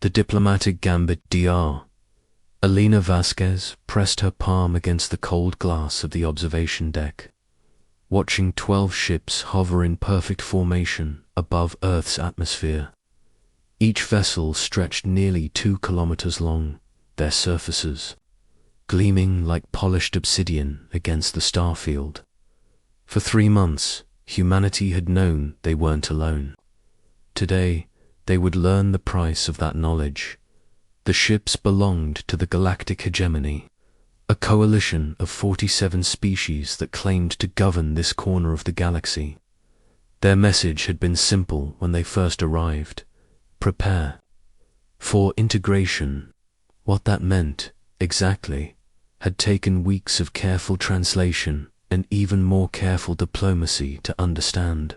The diplomatic gambit Dr. Alina Vasquez pressed her palm against the cold glass of the observation deck, watching 12 ships hover in perfect formation above Earth's atmosphere. Each vessel stretched nearly 2 kilometers long, their surfaces gleaming like polished obsidian against the starfield. For 3 months, humanity had known they weren't alone. Today, they would learn the price of that knowledge. The ships belonged to the galactic hegemony, a coalition of 47 species that claimed to govern this corner of the galaxy. Their message had been simple when they first arrived: prepare for integration. What that meant, exactly, had taken weeks of careful translation and even more careful diplomacy to understand.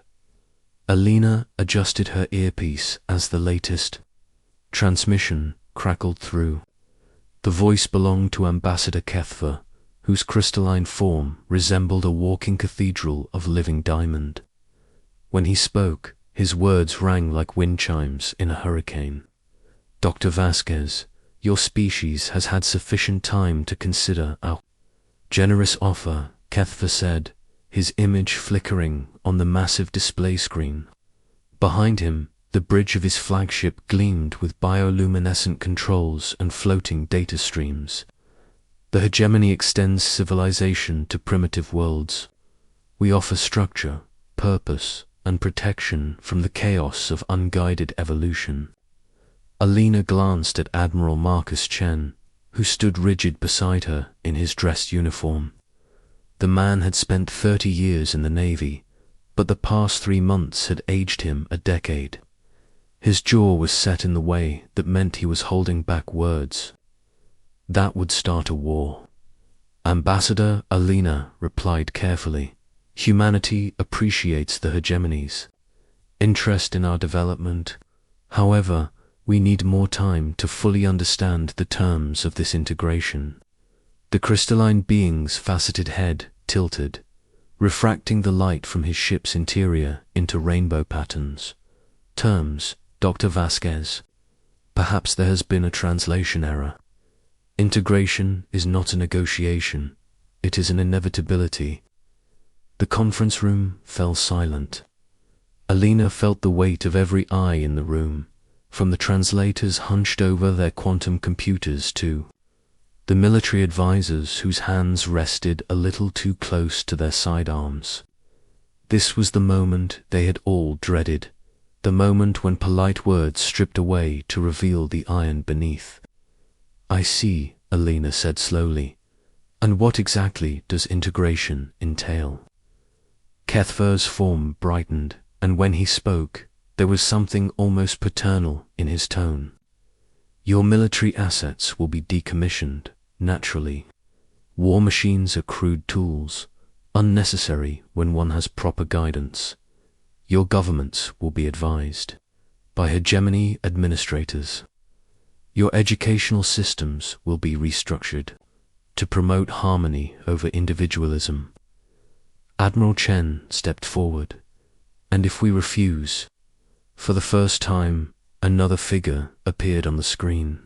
Alina adjusted her earpiece as the latest transmission crackled through. The voice belonged to Ambassador Kethver, whose crystalline form resembled a walking cathedral of living diamond. When he spoke, his words rang like wind chimes in a hurricane. Dr. Vasquez, your species has had sufficient time to consider our generous offer, Kethver said, his image flickering on the massive display screen. Behind him, the bridge of his flagship gleamed with bioluminescent controls and floating data streams. The hegemony extends civilization to primitive worlds. We offer structure, purpose, and protection from the chaos of unguided evolution. Alina glanced at Admiral Marcus Chen, who stood rigid beside her in his dress uniform. The man had spent 30 years in the Navy, but the past 3 months had aged him a decade. His jaw was set in the way that meant he was holding back words. That would start a war. Ambassador Alina replied carefully. Humanity appreciates the hegemony's interest in our development. However, we need more time to fully understand the terms of this integration. The crystalline being's faceted head tilted, refracting the light from his ship's interior into rainbow patterns. Terms, Dr. Vasquez. Perhaps there has been a translation error. Integration is not a negotiation, it is an inevitability. The conference room fell silent. Alina felt the weight of every eye in the room, from the translators hunched over their quantum computers to the military advisors whose hands rested a little too close to their sidearms. This was the moment they had all dreaded, the moment when polite words stripped away to reveal the iron beneath. I see, Alina said slowly. And what exactly does integration entail? Kethver's form brightened, and when he spoke, there was something almost paternal in his tone. Your military assets will be decommissioned, naturally. War machines are crude tools, unnecessary when one has proper guidance. Your governments will be advised by hegemony administrators. Your educational systems will be restructured to promote harmony over individualism. Admiral Chen stepped forward, and if we refuse, for the first time, another figure appeared on the screen.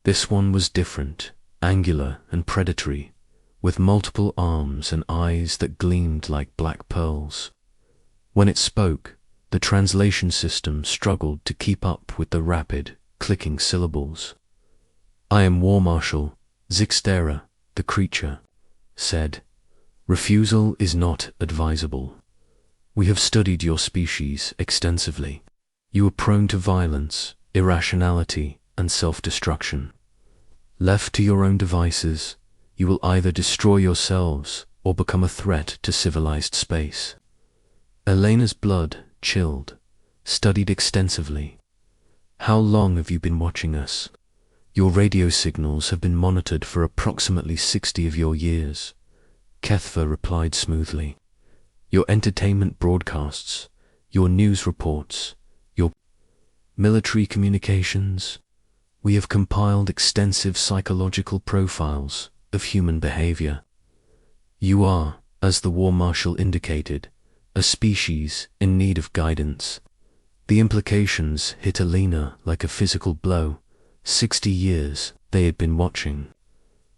This one was different, angular and predatory, with multiple arms and eyes that gleamed like black pearls. When it spoke, the translation system struggled to keep up with the rapid, clicking syllables. I am War Marshal Zixtera, the creature, said. Refusal is not advisable. We have studied your species extensively. You are prone to violence, irrationality, and self-destruction. Left to your own devices, you will either destroy yourselves or become a threat to civilized space. Elena's blood chilled, studied extensively. How long have you been watching us? Your radio signals have been monitored for approximately 60 of your years. Kethver replied smoothly. Your entertainment broadcasts, your news reports, your military communications. We have compiled extensive psychological profiles of human behavior. You are, as the War Marshal indicated, a species in need of guidance. The implications hit Alina like a physical blow. 60 years they had been watching.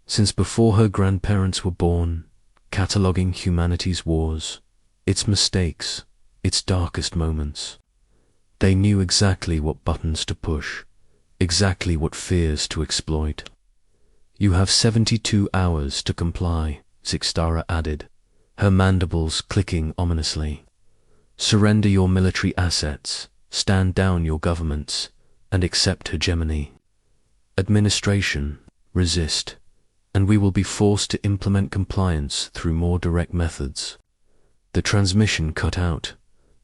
Since before her grandparents were born, cataloguing humanity's wars, its mistakes, its darkest moments. They knew exactly what buttons to push, exactly what fears to exploit. You have 72 hours to comply, Zixtara added, her mandibles clicking ominously. Surrender your military assets, stand down your governments, and accept hegemony. Administration, resist, and we will be forced to implement compliance through more direct methods. The transmission cut out,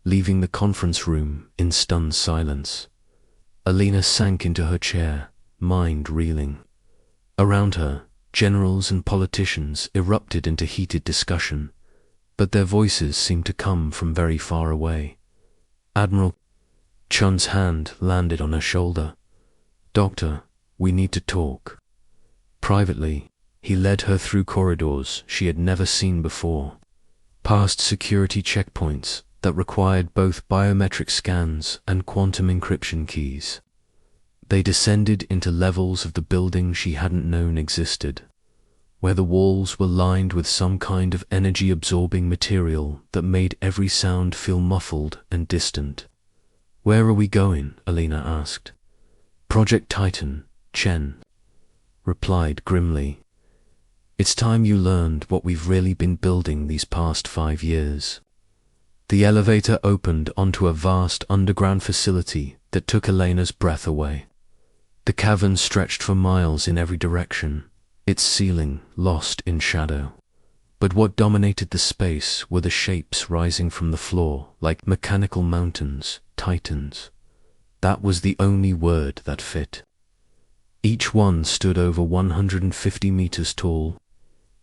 leaving the conference room in stunned silence. Alina sank into her chair, mind reeling. Around her, generals and politicians erupted into heated discussion, but their voices seemed to come from very far away. Admiral Chun's hand landed on her shoulder. "Doctor, we need to talk." Privately, he led her through corridors she had never seen before, past security checkpoints that required both biometric scans and quantum encryption keys. They descended into levels of the building she hadn't known existed, where the walls were lined with some kind of energy-absorbing material that made every sound feel muffled and distant. "Where are we going?" Alina asked. "Project Titan," Chen replied grimly. "It's time you learned what we've really been building these past 5 years." The elevator opened onto a vast underground facility that took Elena's breath away. The cavern stretched for miles in every direction, its ceiling lost in shadow. But what dominated the space were the shapes rising from the floor like mechanical mountains, titans. That was the only word that fit. Each one stood over 150 meters tall,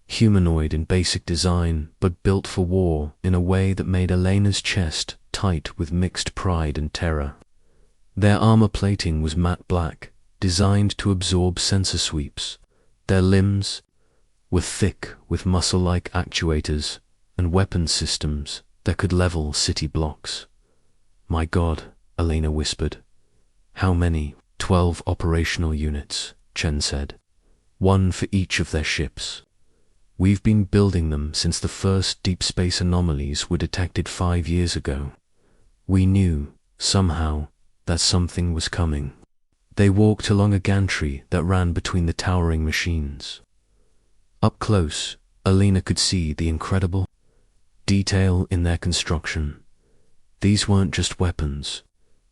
humanoid in basic design, but built for war in a way that made Elena's chest tight with mixed pride and terror. Their armor plating was matte black, designed to absorb sensor sweeps. Their limbs were thick with muscle-like actuators and weapon systems that could level city blocks. "My God," Elena whispered. "How many?" 12 operational units, Chen said. "One for each of their ships. We've been building them since the first deep space anomalies were detected 5 years ago. We knew, somehow, that something was coming." They walked along a gantry that ran between the towering machines. Up close, Alina could see the incredible detail in their construction. These weren't just weapons.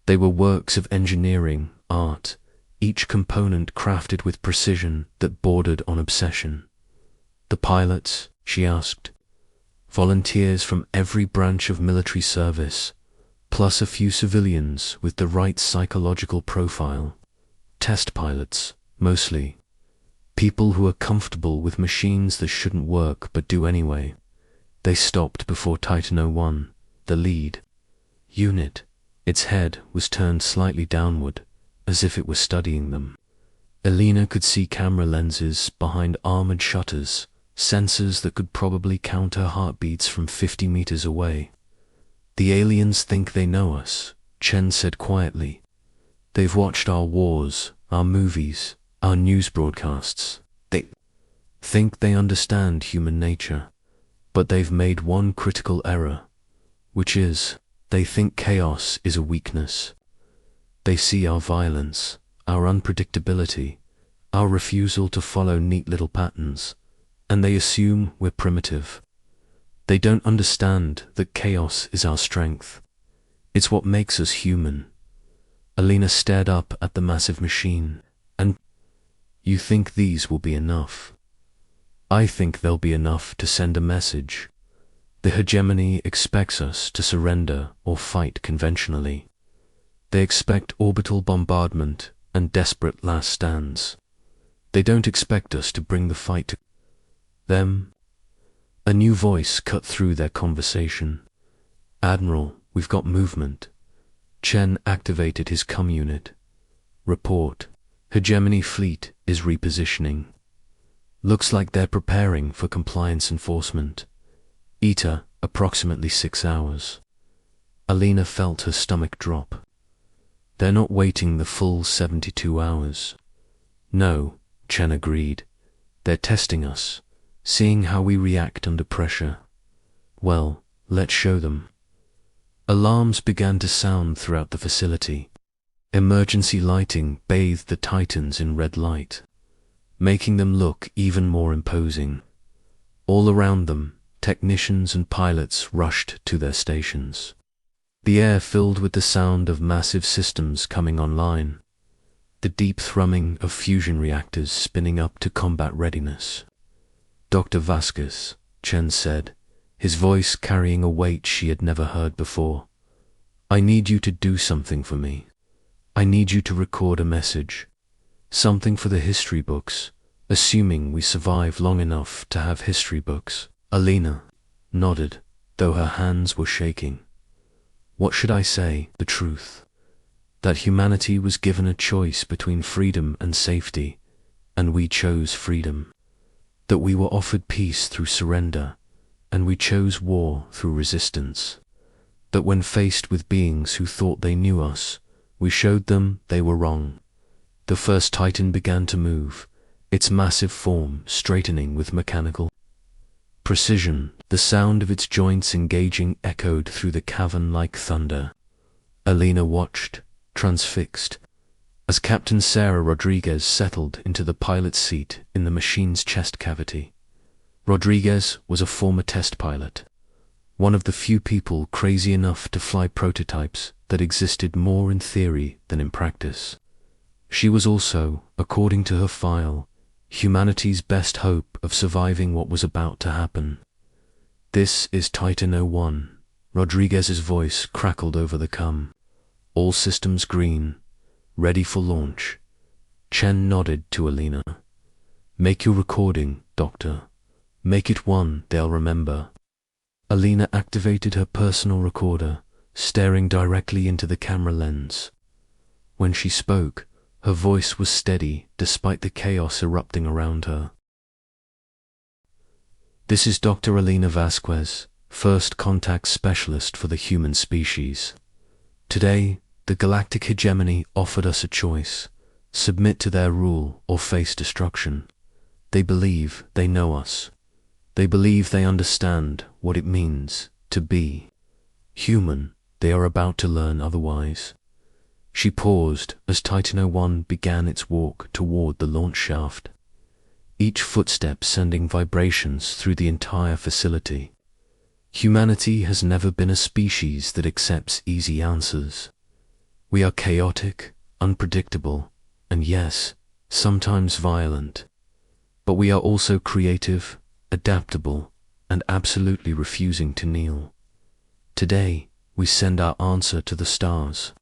They were works of engineering, art, each component crafted with precision that bordered on obsession. "The pilots?" she asked. "Volunteers from every branch of military service, plus a few civilians with the right psychological profile. Test pilots, mostly. People who are comfortable with machines that shouldn't work but do anyway." They stopped before Titan 01, the lead unit. Its head was turned slightly downward, as if it were studying them. Alina could see camera lenses behind armored shutters, sensors that could probably count her heartbeats from 50 meters away. "The aliens think they know us," Chen said quietly. "They've watched our wars, our movies, our news broadcasts. They think they understand human nature, but they've made one critical error, which is, they think chaos is a weakness. They see our violence, our unpredictability, our refusal to follow neat little patterns, and they assume we're primitive. They don't understand that chaos is our strength. It's what makes us human." Alina stared up at the massive machine. "And you think these will be enough?" "I think they'll be enough to send a message. The hegemony expects us to surrender or fight conventionally. They expect orbital bombardment and desperate last stands. They don't expect us to bring the fight to them." A new voice cut through their conversation. "Admiral, we've got movement." Chen activated his comm unit. "Report. Hegemony fleet is repositioning. Looks like they're preparing for compliance enforcement. ETA, approximately 6 hours." Alina felt her stomach drop. They're not waiting the full 72 hours. No, Chen agreed. They're testing us, seeing how we react under pressure. Well, let's show them. Alarms began to sound throughout the facility. Emergency lighting bathed the Titans in red light, making them look even more imposing. All around them, technicians and pilots rushed to their stations. The air filled with the sound of massive systems coming online, the deep thrumming of fusion reactors spinning up to combat readiness. Dr. Vasquez, Chen said, his voice carrying a weight she had never heard before. I need you to do something for me. I need you to record a message. Something for the history books, assuming we survive long enough to have history books. Alina nodded, though her hands were shaking. What should I say? The truth. That humanity was given a choice between freedom and safety, and we chose freedom. That we were offered peace through surrender, and we chose war through resistance. That when faced with beings who thought they knew us, we showed them they were wrong. The first Titan began to move, its massive form straightening with mechanical precision. The sound of its joints engaging echoed through the cavern like thunder. Alina watched, transfixed, as Captain Sarah Rodriguez settled into the pilot's seat in the machine's chest cavity. Rodriguez was a former test pilot, one of the few people crazy enough to fly prototypes that existed more in theory than in practice. She was also, according to her file, humanity's best hope of surviving what was about to happen. This is Titan 01. Rodriguez's voice crackled over the com. All systems green, ready for launch. Chen nodded to Alina. Make your recording, Doctor. Make it one they'll remember. Alina activated her personal recorder, staring directly into the camera lens. When she spoke, her voice was steady despite the chaos erupting around her. This is Dr. Alina Vasquez, first contact specialist for the human species. Today, the galactic hegemony offered us a choice: submit to their rule or face destruction. They believe they know us. They believe they understand what it means to be human. They are about to learn otherwise. She paused as Titan 01 began its walk toward the launch shaft, each footstep sending vibrations through the entire facility. Humanity has never been a species that accepts easy answers. We are chaotic, unpredictable, and yes, sometimes violent. But we are also creative, adaptable, and absolutely refusing to kneel. Today, we send our answer to the stars.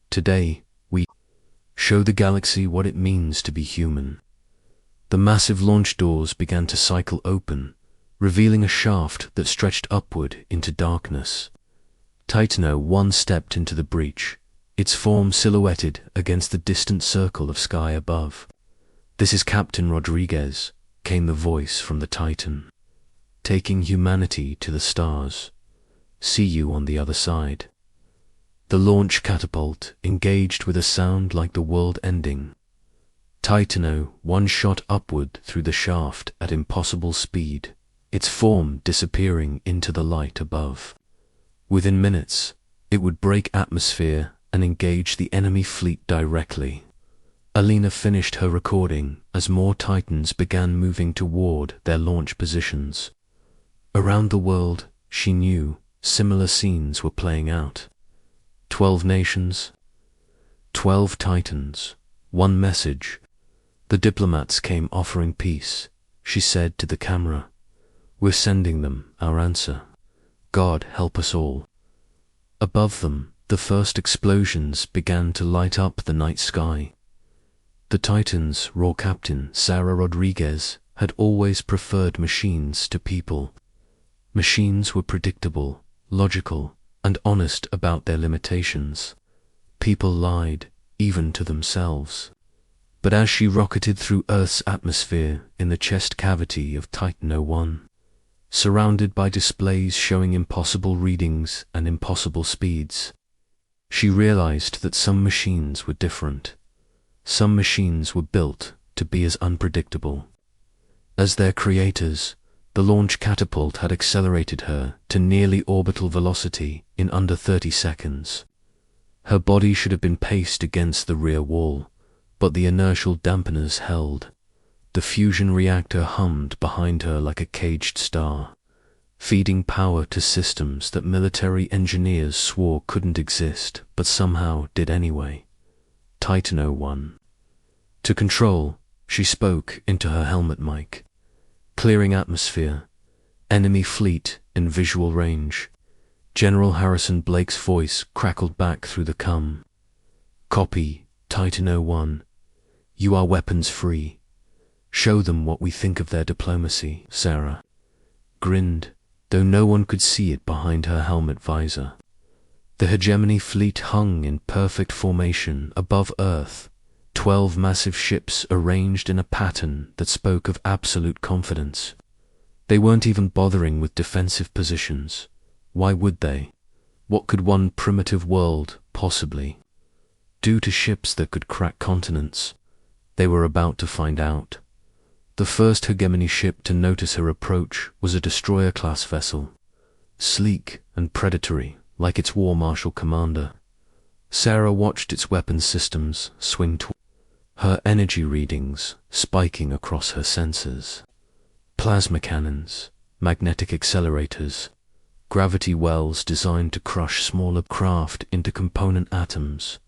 Today, we show the galaxy what it means to be human. The massive launch doors began to cycle open, revealing a shaft that stretched upward into darkness. Titan 01 stepped into the breach, its form silhouetted against the distant circle of sky above. This is Captain Rodriguez, came the voice from the Titan. Taking humanity to the stars. See you on the other side. The launch catapult engaged with a sound like the world ending. Titan 01 shot upward through the shaft at impossible speed, its form disappearing into the light above. Within minutes, it would break atmosphere and engage the enemy fleet directly. Alina finished her recording as more Titans began moving toward their launch positions. Around the world, she knew, similar scenes were playing out. 12 nations, 12 Titans, one message. The diplomats came offering peace. She said to the camera, "We're sending them our answer. God help us all." Above them, the first explosions began to light up the night sky. The Titans' raw captain, Sarah Rodriguez, had always preferred machines to people. Machines were predictable, logical, and honest about their limitations. People lied, even to themselves. But as she rocketed through Earth's atmosphere in the chest cavity of Titan 01, surrounded by displays showing impossible readings and impossible speeds, She realized that some machines were different. Some machines were built to be as unpredictable. As their creators, the launch catapult had accelerated her to nearly orbital velocity in under 30 seconds. Her body should have been paced against the rear wall, but the inertial dampeners held. The fusion reactor hummed behind her like a caged star, feeding power to systems that military engineers swore couldn't exist, but somehow did anyway. Titan 01. To control, she spoke into her helmet mic. Clearing atmosphere. Enemy fleet in visual range. General Harrison Blake's voice crackled back through the cum. Copy, Titan 01. You are weapons free. Show them what we think of their diplomacy. Sarah grinned, though no one could see it behind her helmet visor. The hegemony fleet hung in perfect formation above Earth, 12 massive ships arranged in a pattern that spoke of absolute confidence. They weren't even bothering with defensive positions. Why would they? What could one primitive world possibly do to ships that could crack continents? They were about to find out. The first hegemony ship to notice her approach was a destroyer-class vessel, sleek and predatory like its war marshal commander. Sarah watched its weapons systems swing toward her, energy readings spiking across her sensors. Plasma cannons, magnetic accelerators, gravity wells designed to crush smaller craft into component atoms.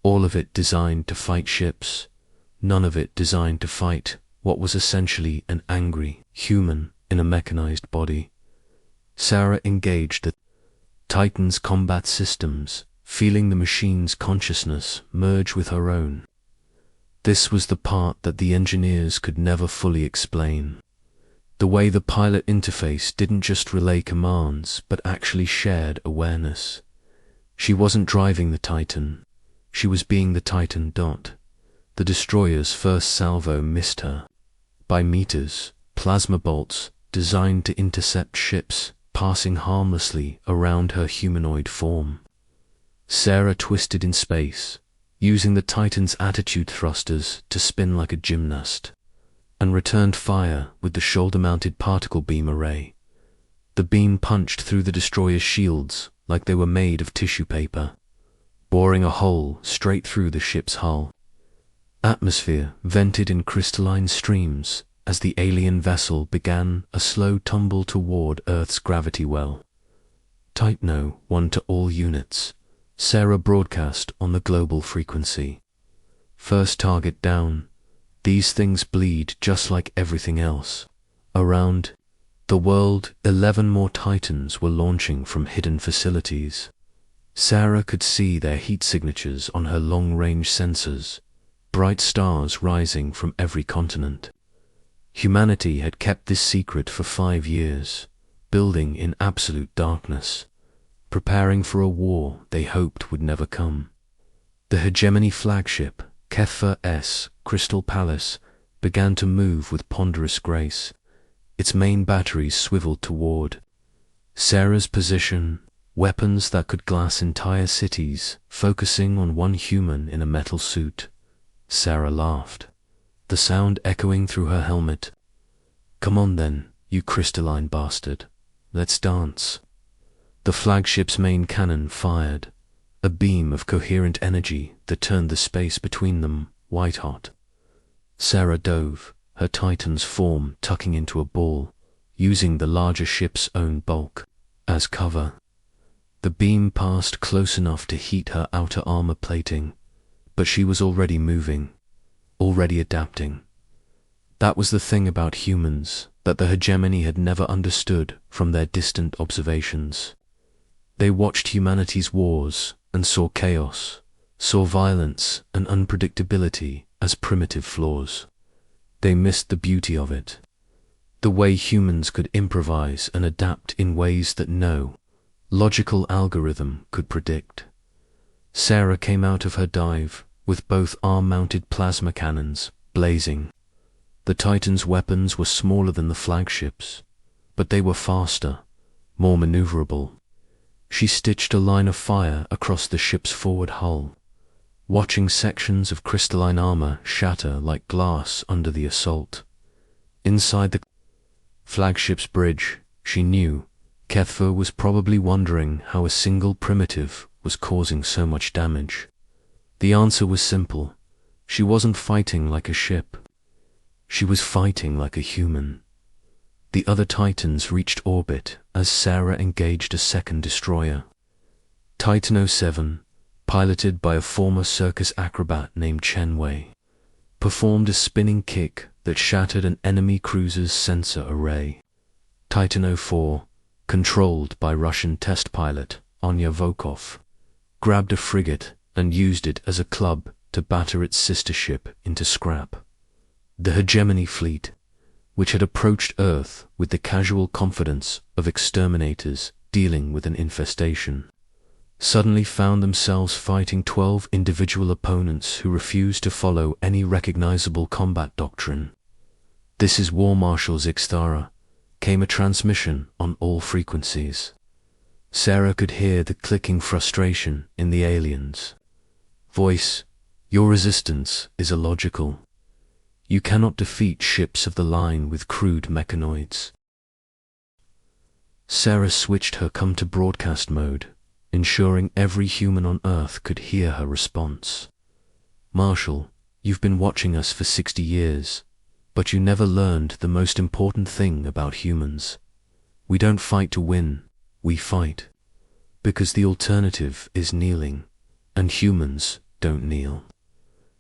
All of it designed to fight ships, none of it designed to fight what was essentially an angry human in a mechanized body. Sarah engaged the Titan's combat systems, feeling the machine's consciousness merge with her own. This was the part that the engineers could never fully explain. The way the pilot interface didn't just relay commands, but actually shared awareness. She wasn't driving the Titan. She was being the Titan. The destroyer's first salvo missed her by meters. Plasma bolts designed to intercept ships passing harmlessly around her humanoid form. Sarah twisted in space, using the Titan's attitude thrusters to spin like a gymnast, and returned fire with the shoulder-mounted particle beam array. The beam punched through the destroyer's shields like they were made of tissue paper, boring a hole straight through the ship's hull. Atmosphere vented in crystalline streams as the alien vessel began a slow tumble toward Earth's gravity well. Titan 01 to all units. Sarah broadcast on the global frequency. First target down. These things bleed just like everything else. Around the world, 11 more Titans were launching from hidden facilities. Sarah could see their heat signatures on her long-range sensors, bright stars rising from every continent. Humanity had kept this secret for 5 years, building in absolute darkness, preparing for a war they hoped would never come. The hegemony flagship, HFY Crystal Palace, began to move with ponderous grace. Its main batteries swiveled toward Sarah's position, weapons that could glass entire cities, focusing on one human in a metal suit. Sarah laughed, the sound echoing through her helmet. Come on then, you crystalline bastard. Let's dance. The flagship's main cannon fired, a beam of coherent energy that turned the space between them white-hot. Sarah dove, her Titan's form tucking into a ball, using the larger ship's own bulk as cover. The beam passed close enough to heat her outer armor plating, but she was already moving, already adapting. That was the thing about humans that the hegemony had never understood from their distant observations. They watched humanity's wars and saw chaos, saw violence and unpredictability as primitive flaws. They missed the beauty of it, the way humans could improvise and adapt in ways that no logical algorithm could predict. Sarah came out of her dive with both arm-mounted plasma cannons blazing. The Titan's weapons were smaller than the flagship's, but they were faster, more maneuverable. She stitched a line of fire across the ship's forward hull, watching sections of crystalline armor shatter like glass under the assault. Inside the flagship's bridge, she knew, HFY was probably wondering how a single primitive was causing so much damage. The answer was simple. She wasn't fighting like a ship. She was fighting like a human. The other Titans reached orbit as Sarah engaged a second destroyer. Titan 07, piloted by a former circus acrobat named Chenwei, performed a spinning kick that shattered an enemy cruiser's sensor array. Titan 04, controlled by Russian test pilot Anya Volkov, grabbed a frigate and used it as a club to batter its sister ship into scrap. The Hegemony fleet, which had approached Earth with the casual confidence of exterminators dealing with an infestation, suddenly found themselves fighting 12 individual opponents who refused to follow any recognizable combat doctrine. "This is War Marshal Zixthara," came a transmission on all frequencies. Sarah could hear the clicking frustration in the aliens' voice. "Your resistance is illogical. You cannot defeat ships of the line with crude mechanoids." Sarah switched her come-to-broadcast mode, ensuring every human on Earth could hear her response. "Marshal, you've been watching us for 60 years, but you never learned the most important thing about humans. We don't fight to win, we fight. Because the alternative is kneeling, and humans don't kneel."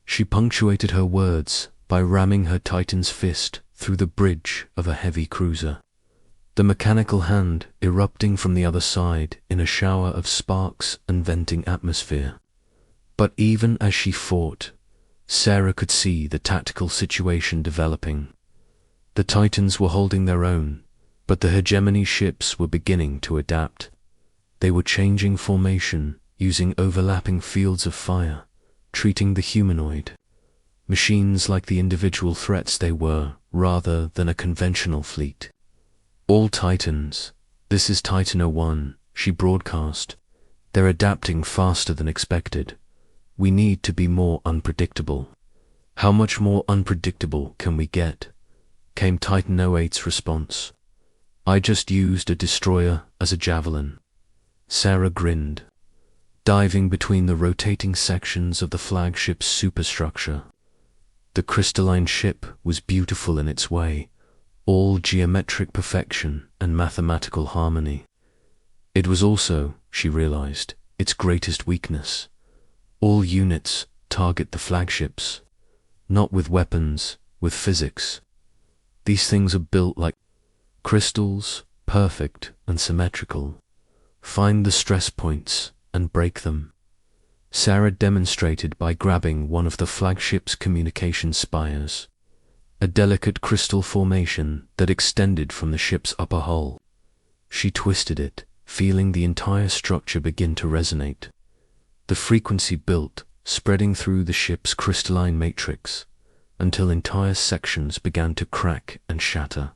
She punctuated her words by ramming her Titan's fist through the bridge of a heavy cruiser, the mechanical hand erupting from the other side in a shower of sparks and venting atmosphere. But even as she fought, Sarah could see the tactical situation developing. The Titans were holding their own, but the Hegemony ships were beginning to adapt. They were changing formation, using overlapping fields of fire, treating the humanoid machines like the individual threats they were, rather than a conventional fleet. "All Titans, this is Titan 01, she broadcast. "They're adapting faster than expected. We need to be more unpredictable." "How much more unpredictable can we get?" came Titan 08's response. "I just used a destroyer as a javelin." Sarah grinned, diving between the rotating sections of the flagship's superstructure. The crystalline ship was beautiful in its way, all geometric perfection and mathematical harmony. It was also, she realized, its greatest weakness. All units target the flagships, not with weapons, with physics. These things are built like crystals, perfect and symmetrical. Find the stress points and break them. Sarah demonstrated by grabbing one of the flagship's communication spires, a delicate crystal formation that extended from the ship's upper hull. She twisted it, feeling the entire structure begin to resonate. The frequency built, spreading through the ship's crystalline matrix, until entire sections began to crack and shatter.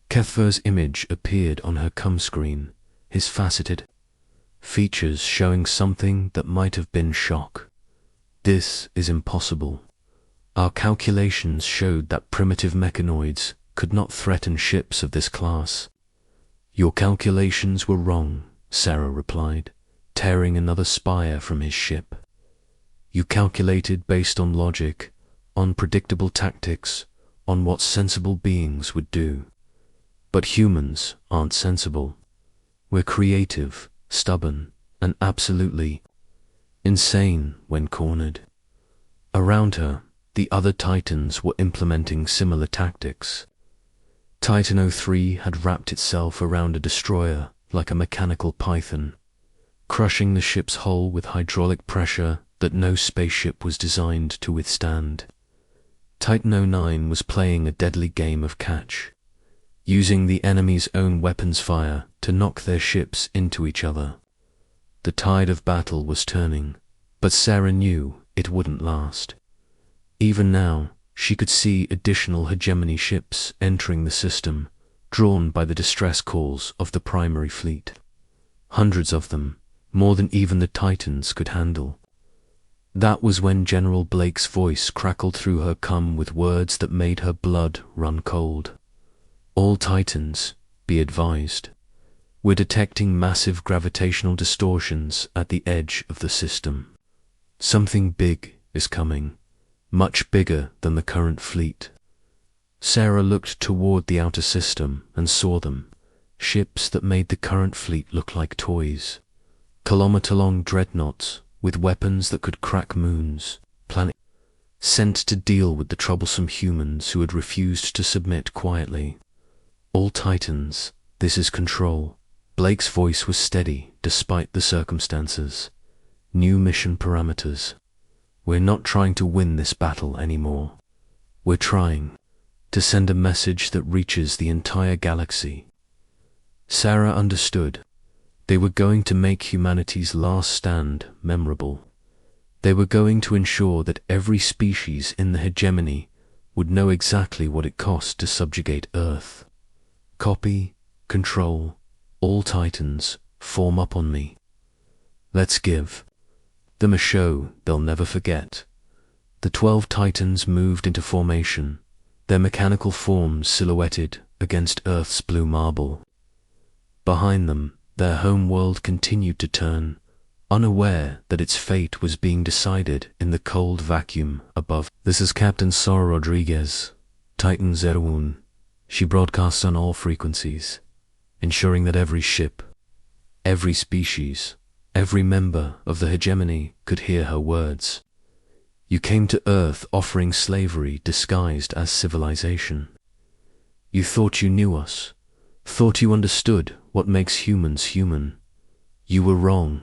HFY's image appeared on her com screen, his faceted features showing something that might have been shock. "This is impossible. Our calculations showed that primitive mechanoids could not threaten ships of this class." "Your calculations were wrong," Sarah replied, tearing another spire from his ship. "You calculated based on logic, on predictable tactics, on what sensible beings would do. But humans aren't sensible. We're creative, stubborn, and absolutely insane when cornered." Around her, the other Titans were implementing similar tactics. Titan 03 had wrapped itself around a destroyer like a mechanical python, crushing the ship's hull with hydraulic pressure that no spaceship was designed to withstand. Titan 09 was playing a deadly game of catch, using the enemy's own weapons fire to knock their ships into each other. The tide of battle was turning, but Sarah knew it wouldn't last. Even now, she could see additional Hegemony ships entering the system, drawn by the distress calls of the primary fleet. hundreds of them, more than even the Titans could handle. That was when General Blake's voice crackled through her cum with words that made her blood run cold. All Titans, be advised. We're detecting massive gravitational distortions at the edge of the system. Something big is coming, much bigger than the current fleet. Sarah looked toward the outer system and saw them, ships that made the current fleet look like toys. Kilometer-long dreadnoughts with weapons that could crack moons, planets, sent to deal with the troublesome humans who had refused to submit quietly. All Titans, this is Control. Blake's voice was steady despite the circumstances. New mission parameters. We're not trying to win this battle anymore. We're trying to send a message that reaches the entire galaxy. Sarah understood. They were going to make humanity's last stand memorable. They were going to ensure that every species in the hegemony would know exactly what it cost to subjugate Earth. Copy, Control, all Titans, form up on me. Let's give them a show they'll never forget. The 12 Titans moved into formation, their mechanical forms silhouetted against Earth's blue marble. Behind them, their home world continued to turn, unaware that its fate was being decided in the cold vacuum above. This is Captain Sara Rodriguez, Titan 01. She broadcasts on all frequencies, ensuring that every ship, every species, every member of the hegemony could hear her words. You came to Earth offering slavery disguised as civilization. You thought you knew us, thought you understood what makes humans human. You were wrong.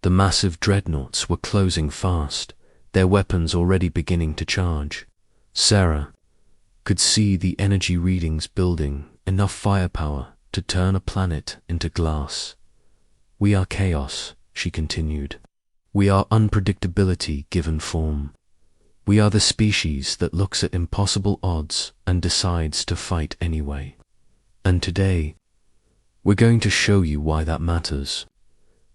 The massive dreadnoughts were closing fast, their weapons already beginning to charge. Sarah could see the energy readings building, enough firepower to turn a planet into glass. We are chaos, she continued. We are unpredictability given form. We are the species that looks at impossible odds and decides to fight anyway. And today, we're going to show you why that matters.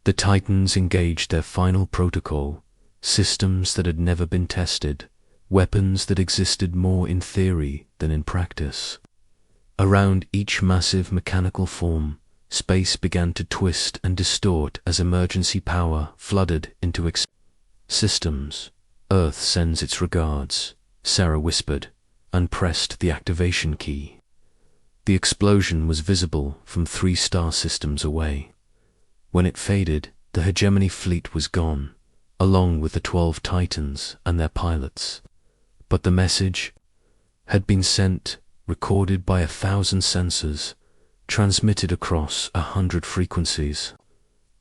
The Titans engaged their final protocol, systems that had never been tested, weapons that existed more in theory than in practice. Around each massive mechanical form, space began to twist and distort as emergency power flooded into systems. Earth sends its regards, Sarah whispered, and pressed the activation key. The explosion was visible from 3 star systems away. When it faded, the hegemony fleet was gone, along with the 12 Titans and their pilots. But the message had been sent, recorded by 1,000 sensors, transmitted across 100 frequencies.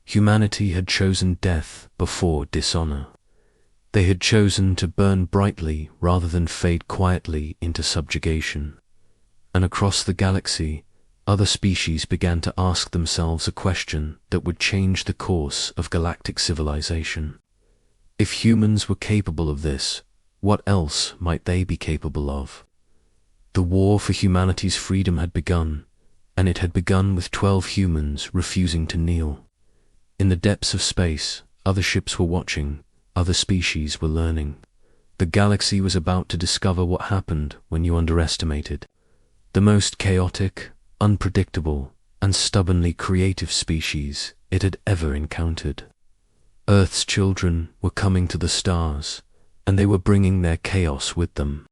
Humanity had chosen death before dishonor. They had chosen to burn brightly rather than fade quietly into subjugation. And across the galaxy, other species began to ask themselves a question that would change the course of galactic civilization. If humans were capable of this, what else might they be capable of? The war for humanity's freedom had begun, and it had begun with 12 humans refusing to kneel. In the depths of space, other ships were watching, other species were learning. The galaxy was about to discover what happened when you underestimated the most chaotic, unpredictable, and stubbornly creative species it had ever encountered. Earth's children were coming to the stars, and they were bringing their chaos with them.